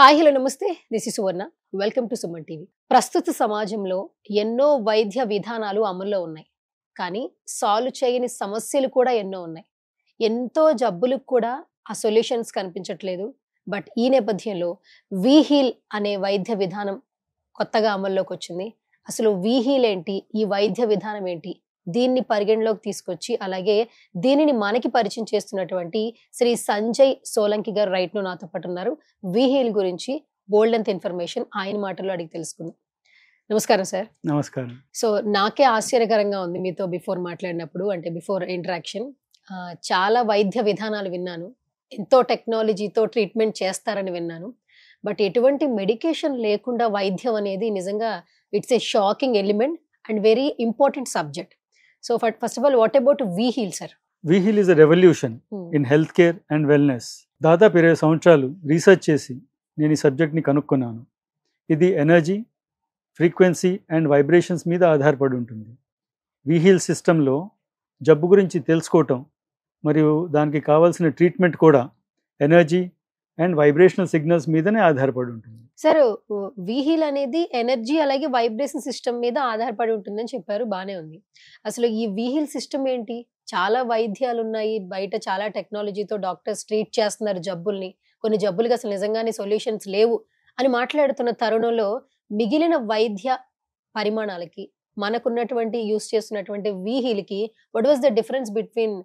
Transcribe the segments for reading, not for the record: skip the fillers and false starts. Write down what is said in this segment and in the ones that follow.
Hi hello నమస్తే this is Suvarna welcome to Suman TV. ప్రస్తుత సమాజంలో ఎన్నో వైద్య విధానాలు అమల్లో ఉన్నాయి, కానీ సాల్వ్ చేయని సమస్యలు కూడా ఎన్నో ఉన్నాయి. ఎంతో జబ్బులకు కూడా ఆ సొల్యూషన్స్ కనిపించట్లేదు. బట్ ఈ నేపథ్యంలో వీహీల్ అనే వైద్య విధానం కొత్తగా అమల్లోకి వచ్చింది. అసలు వీహీల్ ఏంటి, ఈ వైద్య విధానం ఏంటి, దీన్ని పరిగణలోకి తీసుకొచ్చి అలాగే దీనిని మనకి పరిచయం చేస్తున్నటువంటి శ్రీ సంజయ్ సోలంకి గారు రైట్ ను నాతో పాటు ఉన్నారు. వీహీల్ గురించి బోల్డ్ అంత ఇన్ఫర్మేషన్ ఆయన మాటల్లో అడిగి తెలుసుకుందాం. నమస్కారం సార్. నమస్కారం. సో నాకే ఆశ్చర్యకరంగా ఉంది మీతో బిఫోర్ మాట్లాడినప్పుడు, అంటే బిఫోర్ ఇంటరాక్షన్. చాలా వైద్య విధానాలు విన్నాను, ఎంతో టెక్నాలజీతో ట్రీట్మెంట్ చేస్తారని విన్నాను. బట్ ఎటువంటి మెడికేషన్ లేకుండా వైద్యం అనేది నిజంగా it's a shocking element and very important subject. So first of all what about VHeal sir? VHeal is a revolution in health care and wellness. దాదాపు 20 సంవత్సరాలు రీసెర్చ్ చేసి నేను ఈ సబ్జెక్ట్ని కనుక్కున్నాను. ఇది ఎనర్జీ, ఫ్రీక్వెన్సీ అండ్ వైబ్రేషన్స్ మీద ఆధారపడి ఉంటుంది. వీహీల్ సిస్టంలో జబ్బు గురించి తెలుసుకోవటం మరియు దానికి కావాల్సిన ట్రీట్మెంట్ కూడా ఎనర్జీ అండ్ వైబ్రేషనల్ సిగ్నల్స్ మీదనే ఆధారపడి ఉంటుంది. సార్, వీహీల్ అనేది ఎనర్జీ అలాగే వైబ్రేషన్ సిస్టమ్ మీద ఆధారపడి ఉంటుందని చెప్పారు, బానే ఉంది. అసలు ఈ వీహీల్ సిస్టమ్ ఏంటి? చాలా వైద్యాలు ఉన్నాయి బయట, చాలా టెక్నాలజీతో డాక్టర్స్ ట్రీట్ చేస్తున్నారు జబ్బుల్ని. కొన్ని జబ్బులకి అసలు నిజంగానే సొల్యూషన్స్ లేవు అని మాట్లాడుతున్న తరుణంలో మిగిలిన వైద్య పరిమాణాలకి మనకున్నటువంటి యూస్ చేస్తున్నటువంటి వీహీల్కి what was the difference between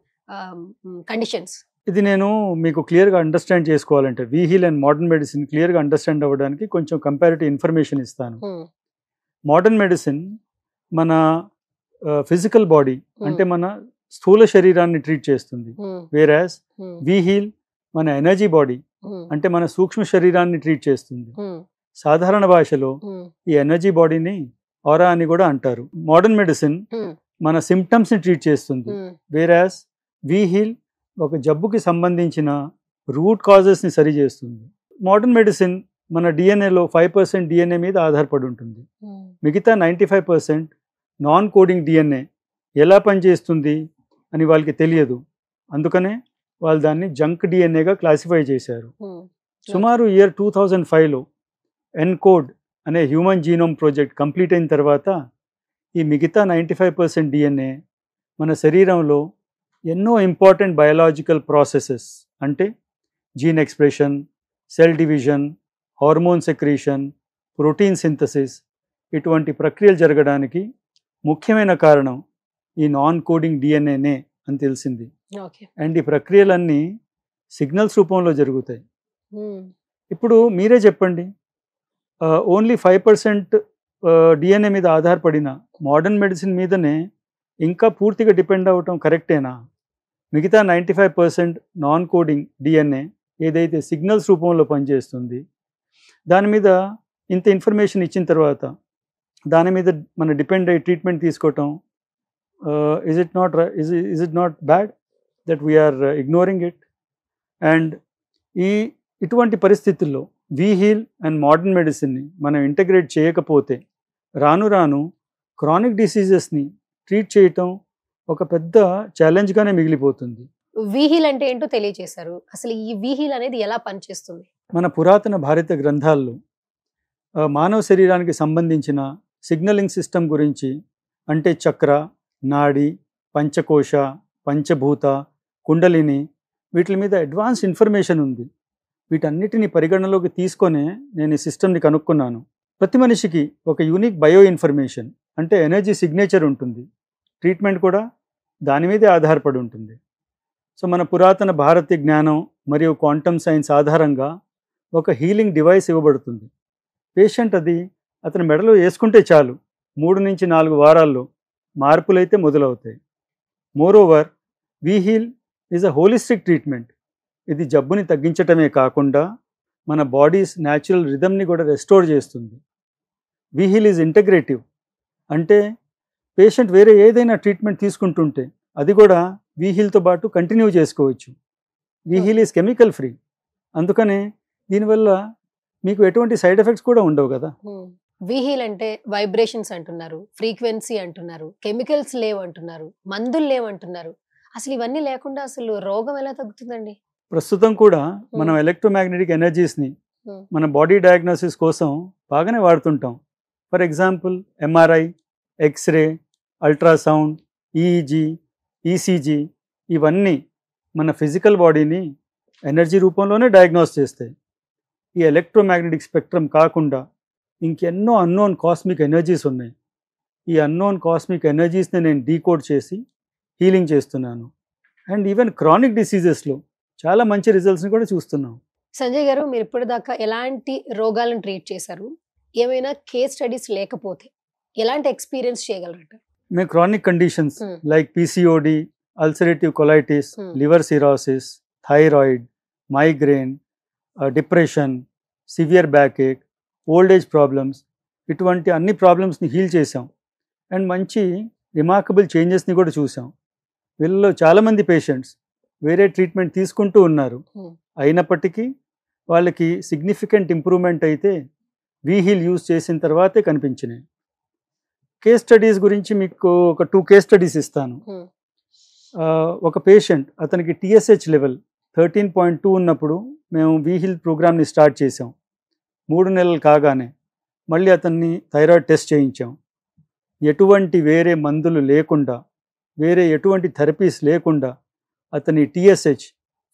conditions? ఇది నేను మీకు క్లియర్గా అండర్స్టాండ్ చేసుకోవాలంటే వీహీల్ అండ్ మోడర్న్ మెడిసిన్ క్లియర్గా అండర్స్టాండ్ అవ్వడానికి కొంచెం కంపారిటివ్ ఇన్ఫర్మేషన్ ఇస్తాను. మోడర్న్ మెడిసిన్ మన ఫిజికల్ బాడీ అంటే మన స్థూల శరీరాన్ని ట్రీట్ చేస్తుంది. వేరాస్ వీహీల్ మన ఎనర్జీ బాడీ అంటే మన సూక్ష్మ శరీరాన్ని ట్రీట్ చేస్తుంది. సాధారణ భాషలో ఈ ఎనర్జీ బాడీని ఆరా అని కూడా అంటారు. మోడర్న్ మెడిసిన్ మన సిమ్టమ్స్ ని ట్రీట్ చేస్తుంది. వేరాస్ వీహీల్ ఒక జబ్బుకి సంబంధించిన రూట్ కాజెస్ని సరి చేస్తుంది. మోడర్న్ మెడిసిన్ మన డిఎన్ఏలో 5% డిఎన్ఏ మీద ఆధారపడి ఉంటుంది. మిగతా 95% నాన్ కోడింగ్ డిఎన్ఏ ఎలా పనిచేస్తుంది అని వాళ్ళకి తెలియదు. అందుకనే వాళ్ళు దాన్ని జంక్ డిఎన్ఏగా క్లాసిఫై చేశారు. సుమారు ఇయర్ 2005లో ఎన్కోడ్ అనే హ్యూమన్ జీనోమ్ ప్రాజెక్ట్ కంప్లీట్ అయిన తర్వాత ఈ మిగతా 95% డిఎన్ఏ మన శరీరంలో ఎన్నో ఇంపార్టెంట్ బయాలజికల్ ప్రాసెసెస్ అంటే gene expression, cell division, hormone secretion, protein synthesis ఇటువంటి ప్రక్రియలు జరగడానికి ముఖ్యమైన కారణం ఈ నాన్ కోడింగ్ డిఎన్ఏనే అని తెలిసింది. అండ్ ఈ ప్రక్రియలన్నీ సిగ్నల్స్ రూపంలో జరుగుతాయి. ఇప్పుడు మీరే చెప్పండి, ఓన్లీ 5% డిఎన్ఏ మీద ఆధారపడిన మోడర్న్ మెడిసిన్ మీదనే ఇంకా పూర్తిగా డిపెండ్ అవ్వటం కరెక్టేనా? మిగతా 95% నాన్ కోడింగ్ డిఎన్ఏ ఏదైతే సిగ్నల్స్ రూపంలో పనిచేస్తుంది దాని మీద ఇంత ఇన్ఫర్మేషన్ ఇచ్చిన తర్వాత దాని మీద మన డిపెండ్ అయ్యి ట్రీట్మెంట్ తీసుకోవటం is it not bad that we're ignoring it? And ఇటువంటి పరిస్థితుల్లో వీహీల్ అండ్ మోడర్న్ మెడిసిన్ని మనం ఇంటగ్రేట్ చేయకపోతే రాను రాను క్రానిక్ డిసీజెస్ని ట్రీట్ చేయటం ఒక పెద్ద ఛాలెంజ్గానే మిగిలిపోతుంది. వీహీల్ అంటే ఏంటో తెలియజేశారు. అసలు ఈ వీహీల్ అనేది ఎలా పనిచేస్తుంది? మన పురాతన భారత గ్రంథాల్లో మానవ శరీరానికి సంబంధించిన సిగ్నలింగ్ సిస్టమ్ గురించి అంటే చక్ర, నాడి, పంచకోశ, పంచభూత, కుండలిని వీటి మీద అడ్వాన్స్ ఇన్ఫర్మేషన్ ఉంది. వీటన్నిటిని పరిగణలోకి తీసుకొనే నేను ఈ సిస్టమ్ని కనుక్కున్నాను. ప్రతి మనిషికి ఒక యూనిక్ బయో ఇన్ఫర్మేషన్ అంటే ఎనర్జీ సిగ్నేచర్ ఉంటుంది. ట్రీట్మెంట్ కూడా దాని మీదే ఆధారపడి ఉంటుంది. సో మన పురాతన భారతీయ జ్ఞానం మరియు క్వాంటమ్ సైన్స్ ఆధారంగా ఒక హీలింగ్ డివైస్ ఇవ్వబడుతుంది. పేషెంట్ అది అతని మెడలో వేసుకుంటే చాలు 3 నుంచి 4 వారాల్లో మార్పులైతే మొదలవుతాయి. Moreover VHeal is a holistic treatment. ఇది జబ్బుని తగ్గించటమే కాకుండా మన బాడీస్ న్యాచురల్ రిథమ్ని కూడా రెస్టోర్ చేస్తుంది. వీహీల్ ఈజ్ ఇంటగ్రేటివ్ అంటే పేషెంట్ వేరే ఏదైనా ట్రీట్మెంట్ తీసుకుంటుంటే అది కూడా వీహీల్తో పాటు కంటిన్యూ చేసుకోవచ్చు. వీహీల్ ఈజ్ కెమికల్ ఫ్రీ, అందుకనే దీనివల్ల మీకు ఎటువంటి సైడ్ ఎఫెక్ట్స్ కూడా ఉండవు కదా. వీహీల్ అంటే వైబ్రేషన్స్ అంటున్నారు, ఫ్రీక్వెన్సీ అంటున్నారు, కెమికల్స్ లేవు అంటున్నారు, మందులు లేవు అంటున్నారు. అసలు ఇవన్నీ లేకుండా అసలు రోగం ఎలా తగ్గుతుందండి? ప్రస్తుతం కూడా మనం ఎలక్ట్రోమాగ్నెటిక్ ఎనర్జీస్ని మన బాడీ డయాగ్నోసిస్ కోసం బాగానే వాడుతుంటాం. For example MRI, X-ray, ultrasound, EEG, ECG ఇవన్నీ మన ఫిజికల్ బాడీని ఎనర్జీ రూపంలోనే డయాగ్నోస్ చేస్తాయి. ఈ ఎలక్ట్రోమాగ్నెటిక్ స్పెక్ట్రమ్ కాకుండా ఇంకెన్నో అన్నోన్ కాస్మిక్ ఎనర్జీస్ ఉన్నాయి. ఈ అన్నోన్ కాస్మిక్ ఎనర్జీస్ని నేను డీకోడ్ చేసి హీలింగ్ చేస్తున్నాను. అండ్ ఈవెన్ క్రానిక్ డిసీజెస్లో చాలా మంచి రిజల్ట్స్ని కూడా చూస్తున్నాం. సంజయ్ గారు, మీరు ఇప్పటిదాకా ఎలాంటి రోగాలను ట్రీట్ చేశారు? ఏమైనా కేస్ స్టడీస్ లేకపోతే ఎలాంటి ఎక్స్పీరియన్స్ చేయగలరట? మేము chronic conditions like PCOD, ulcerative colitis, liver cirrhosis, thyroid, migraine, depression, severe back ache, old age problems ఇటువంటి అన్ని ప్రాబ్లమ్స్ని హీల్ చేసాం. అండ్ మంచి రిమార్కబుల్ చేంజెస్ని కూడా చూసాం. వీళ్ళలో చాలామంది పేషెంట్స్ వేరే ట్రీట్మెంట్ తీసుకుంటూ ఉన్నారు. అయినప్పటికీ వాళ్ళకి సిగ్నిఫికెంట్ ఇంప్రూవ్మెంట్ అయితే వీహీల్ యూజ్ చేసిన తర్వాతే కనిపించినాయి. కేస్ స్టడీస్ గురించి మీకు ఒక 2 కేస్ స్టడీస్ ఇస్తాను. ఒక పేషెంట్, అతనికి టీఎస్హెచ్ లెవెల్ 13.2 ఉన్నప్పుడు మేము వీహీల్ ప్రోగ్రామ్ని స్టార్ట్ చేసాం. 3 నెలలు కాగానే మళ్ళీ అతన్ని థైరాయిడ్ టెస్ట్ చేయించాం. ఎటువంటి వేరే మందులు లేకుండా, వేరే ఎటువంటి థెరపీస్ లేకుండా అతని టీఎస్హెచ్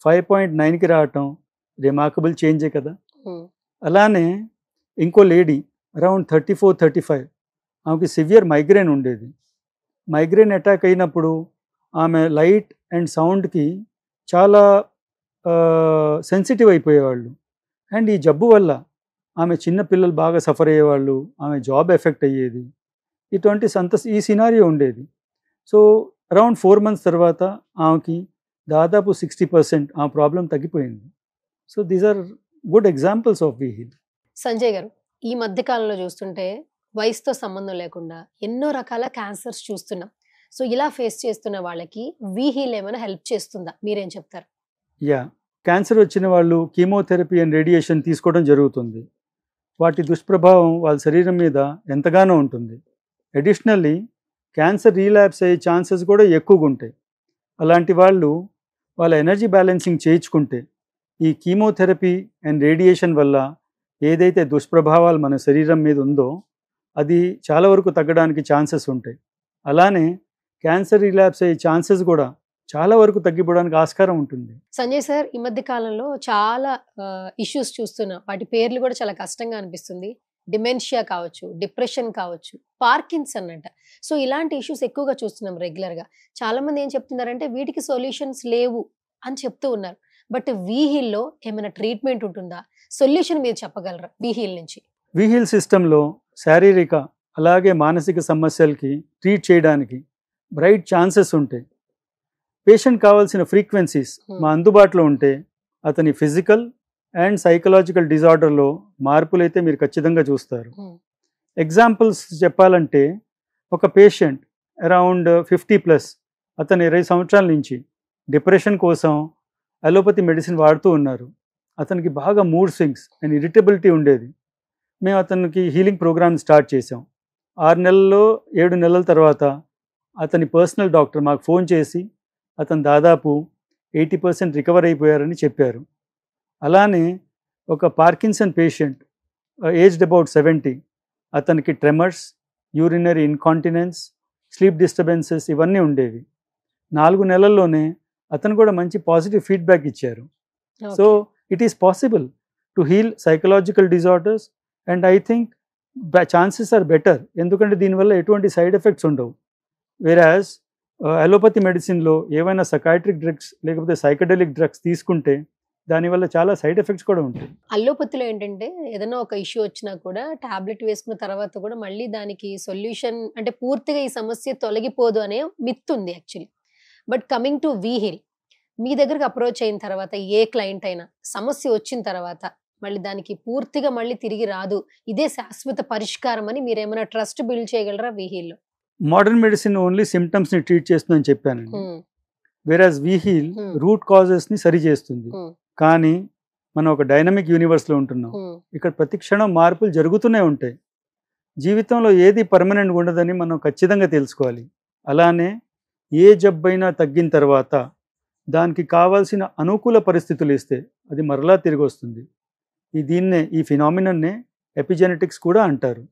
5.9కి రావటం రిమార్కబుల్ చేంజే కదా. అలానే ఇంకో లేడీ అరౌండ్ 34-35, ఆమెకి సివియర్ మైగ్రేన్ ఉండేది. మైగ్రేన్ అటాక్ అయినప్పుడు ఆమె లైట్ అండ్ సౌండ్కి చాలా సెన్సిటివ్ అయిపోయేవాళ్ళు. అండ్ ఈ జబ్బు వల్ల ఆమె చిన్నపిల్లలు బాగా సఫర్ అయ్యేవాళ్ళు, ఆమె జాబ్ ఎఫెక్ట్ అయ్యేది. ఇటువంటి ఈ సినారియో ఉండేది. సో అరౌండ్ 4 months తర్వాత ఆమెకి దాదాపు 60% ఆ ప్రాబ్లం తగ్గిపోయింది. So these are good examples of VHeal. Sanjay garu, ఈ మధ్య కాలంలో చూస్తుంటే వయసుతో సంబంధం లేకుండా ఎన్నో రకాల క్యాన్సర్స్ చూస్తున్నాం. సో ఇలా ఫేస్ చేస్తున్న వాళ్ళకి వీహీల్ ఏమైనా హెల్ప్ చేస్తుందా? మీరేం చెప్తారు? క్యాన్సర్ వచ్చిన వాళ్ళు కీమోథెరపీ అండ్ రేడియేషన్ తీసుకోవడం జరుగుతుంది. వాటి దుష్ప్రభావం వాళ్ళ శరీరం మీద ఎంతగానో ఉంటుంది. అడిషనల్లీ క్యాన్సర్ రీలాప్స్ అయ్యే ఛాన్సెస్ కూడా ఎక్కువగా ఉంటాయి. అలాంటి వాళ్ళు వాళ్ళ ఎనర్జీ బ్యాలెన్సింగ్ చేయించుకుంటే ఈ కీమోథెరపీ అండ్ రేడియేషన్ వల్ల ఏదైతే దుష్ప్రభావాలు మన శరీరం మీద ఉందో అది చాలా వరకు తగ్గడానికి ఛాన్సెస్ ఉంటాయి. అలానే క్యాన్సర్ రీలాప్స్ అయ్యే ఛాన్సెస్ కూడా చాలా వరకు తగ్గిపోవడానికి ఆస్కారం ఉంటుంది. సంజయ్ సార్, ఈ మధ్య కాలంలో చాలా ఇష్యూస్ చూస్తున్నా, వాటి పేర్లు కూడా చాలా కష్టంగా అనిపిస్తుంది. డిమెన్షియా కావచ్చు, డిప్రెషన్ కావచ్చు, పార్కిన్సన్ అంట. సో ఇలాంటి ఇష్యూస్ ఎక్కువగా చూస్తున్నాం రెగ్యులర్గా. చాలా మంది ఏం చెప్తున్నారంటే వీటికి సొల్యూషన్స్ లేవు అని చెప్తూ ఉన్నారు. బట్ వీహీల్లో ఏమైనా ట్రీట్మెంట్ ఉంటుందా? సొల్యూషన్ మీరు చెప్పగలరా వీహీల్ నుంచి? వీహీల్ సిస్టంలో శారీరక అలాగే మానసిక సమస్యలకి ట్రీట్ చేయడానికి బ్రైట్ ఛాన్సెస్ ఉంటాయి. పేషెంట్ కావాల్సిన ఫ్రీక్వెన్సీస్ మా అందుబాటులో ఉంటే అతని ఫిజికల్ అండ్ సైకలాజికల్ డిజార్డర్లో మార్పులు అయితే మీరు ఖచ్చితంగా చూస్తారు. ఎగ్జాంపుల్స్ చెప్పాలంటే ఒక పేషెంట్ అరౌండ్ 50+, అతను 20 సంవత్సరాల నుంచి డిప్రెషన్ కోసం అలోపతి మెడిసిన్ వాడుతూ ఉన్నారు. అతనికి బాగా మూడ్ స్వింగ్స్ అండ్ ఇరిటబిలిటీ ఉండేది. మేము అతనికి హీలింగ్ ప్రోగ్రామ్ స్టార్ట్ చేసాం. 6 నెలల్లో 7 నెలల తర్వాత అతని పర్సనల్ డాక్టర్ మాకు ఫోన్ చేసి అతను దాదాపు 80% రికవర్ అయిపోయారని చెప్పారు. అలానే ఒక పార్కిన్సన్ పేషెంట్ ఏజ్డ్ అబౌట్ 70, అతనికి tremors, urinary incontinence, sleep disturbances ఇవన్నీ ఉండేవి. 4 నెలల్లోనే అతను కూడా మంచి పాజిటివ్ ఫీడ్బ్యాక్ ఇచ్చారు. So it is possible to heal psychological disorders and I think chances are better. ఎందుకంటే దీనివల్ల ఎటువంటి సైడ్ ఎఫెక్ట్స్ ఉండవు. వేరాజ్ అలోపతి మెడిసిన్లో ఏవైనా సైకాట్రిక్ డ్రగ్స్ లేకపోతే సైకడెలిక్ డ్రగ్స్ తీసుకుంటే దానివల్ల చాలా సైడ్ ఎఫెక్ట్స్ కూడా ఉంటాయి. అల్లోపతిలో ఏంటంటే ఏదైనా ఒక ఇష్యూ వచ్చినా కూడా టాబ్లెట్ వేసుకున్న తర్వాత కూడా మళ్ళీ దానికి సొల్యూషన్ అంటే పూర్తిగా ఈ సమస్య తొలగిపోదు అనే మిత్ ఉంది యాక్చువల్లీ. బట్ కమింగ్ టు వీహీల్, మీ దగ్గరకు అప్రోచ్ అయిన తర్వాత ఏ క్లయింట్ అయినా సమస్య వచ్చిన తర్వాత మళ్ళీ దానికి పూర్తిగా మళ్ళీ తిరిగి రాదు, ఇదే శాశ్వత పరిష్కారం అని మీరు ఏమైనా ట్రస్ట్ బిల్డ్ చేయగలరా వీహీల్లో? మోడర్న్ మెడిసిన్ ఓన్లీ సిమ్టమ్స్ని ట్రీట్ చేస్తుందని చెప్పానండి. వేరాజ్ వీహీల్ రూట్ కాజెస్ని సరి చేస్తుంది. కానీ మనం ఒక డైనమిక్ యూనివర్స్లో ఉంటున్నాం. ఇక్కడ ప్రతి క్షణం మార్పులు జరుగుతూనే ఉంటాయి. జీవితంలో ఏది పర్మనెంట్ ఉండదని మనం ఖచ్చితంగా తెలుసుకోవాలి. అలానే ఏ జబ్బైనా తగ్గిన తర్వాత దానికి కావాల్సిన అనుకూల పరిస్థితులు ఇస్తే అది మరలా తిరిగి వస్తుంది. ఈ ఫినామినన్నే ఎపిజెనెటిక్స్ కూడా అంటారు.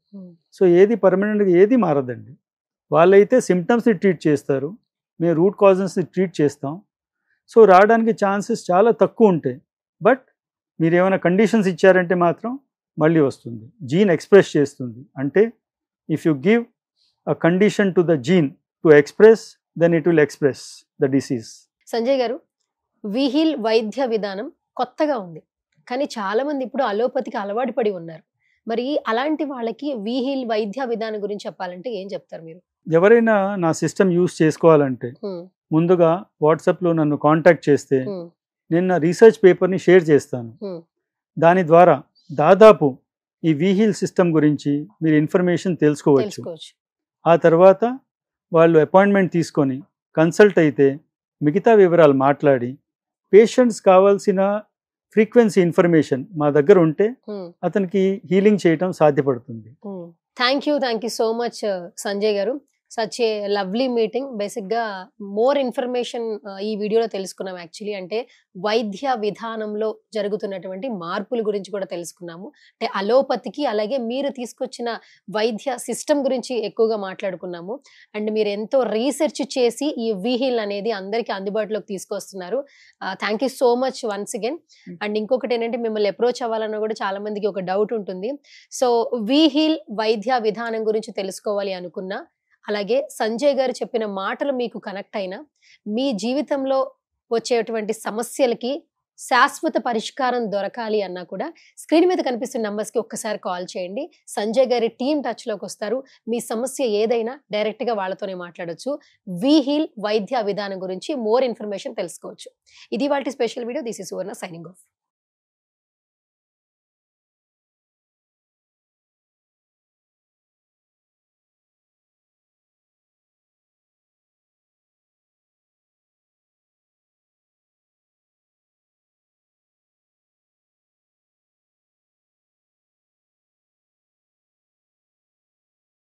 సో ఏది పర్మనెంట్గా ఏది మారదండి. వాళ్ళైతే సిమ్టమ్స్ని ట్రీట్ చేస్తారు, మేము రూట్ కాజెస్ని ట్రీట్ చేస్తాం. సో రావడానికి ఛాన్సెస్ చాలా తక్కువ ఉంటాయి. బట్ మీరు ఏమైనా కండిషన్స్ ఇచ్చారంటే మాత్రం మళ్ళీ వస్తుంది. జీన్ ఎక్స్ప్రెస్ చేస్తుంది. అంటే if you give a condition to the gene to express, then it will express the disease. Sanjay garu, WeHeal వైద్య విధానం కొత్తగా ఉంది, కానీ చాలా మంది ఇప్పుడు అలోపతికి అలవాటు పడి ఉన్నారు. మరి అలాంటి వాళ్ళకి వీహీల్ వైద్య విధానం గురించి చెప్పాలంటే ఏం చెప్తారు మీరు? ఎవరైనా నా సిస్టమ్ యూస్ చేసుకోవాలంటే ముందుగా వాట్సాప్లో నన్ను కాంటాక్ట్ చేస్తే నేను నా రీసెర్చ్ పేపర్ని షేర్ చేస్తాను. దాని ద్వారా దాదాపు ఈ వీహీల్ సిస్టమ్ గురించి మీరు ఇన్ఫర్మేషన్ తెలుసుకోవచ్చు. ఆ తర్వాత వాళ్ళు అపాయింట్మెంట్ తీసుకొని కన్సల్ట్ అయితే మిగతా వివరాలు మాట్లాడి పేషెంట్స్ కావాల్సిన ఫ్రీక్వెన్సీ ఇన్ఫర్మేషన్ మా దగ్గర ఉంటే అతనికి హీలింగ్ చేయటం సాధ్యపడుతుంది. Thank you so much Sanjay garu. Such a lovely meeting. బేసిక్గా మోర్ ఇన్ఫర్మేషన్ ఈ వీడియోలో తెలుసుకున్నాం. యాక్చువల్లీ అంటే వైద్య విధానంలో జరుగుతున్నటువంటి మార్పుల గురించి కూడా తెలుసుకున్నాము. అంటే అలోపతికి అలాగే మీరు తీసుకొచ్చిన వైద్య సిస్టమ్ గురించి ఎక్కువగా మాట్లాడుకున్నాము. అండ్ మీరు ఎంతో రీసెర్చ్ చేసి ఈ వీహీల్ అనేది అందరికీ అందుబాటులోకి తీసుకొస్తున్నారు. Thank you so much once again. And ఇంకొకటి ఏంటంటే మిమ్మల్ని అప్రోచ్ అవ్వాలన్నా కూడా చాలా మందికి ఒక డౌట్ ఉంటుంది. సో వీహీల్ వైద్య విధానం గురించి తెలుసుకోవాలి అనుకున్నా, అలాగే సంజయ్ గారు చెప్పిన మాటలు మీకు కనెక్ట్ అయినా, మీ జీవితంలో వచ్చేటువంటి సమస్యలకి శాశ్వత పరిష్కారం దొరకాలి అన్నా కూడా స్క్రీన్ మీద కనిపిస్తున్న నంబర్స్కి ఒక్కసారి కాల్ చేయండి. సంజయ్ గారి టీమ్ టచ్లోకి వస్తారు. మీ సమస్య ఏదైనా డైరెక్ట్గా వాళ్ళతోనే మాట్లాడొచ్చు. వీహీల్ వైద్య విధానం గురించి మోర్ ఇన్ఫర్మేషన్ తెలుసుకోవచ్చు. ఇది వాటి special video. This is Suvarna signing off.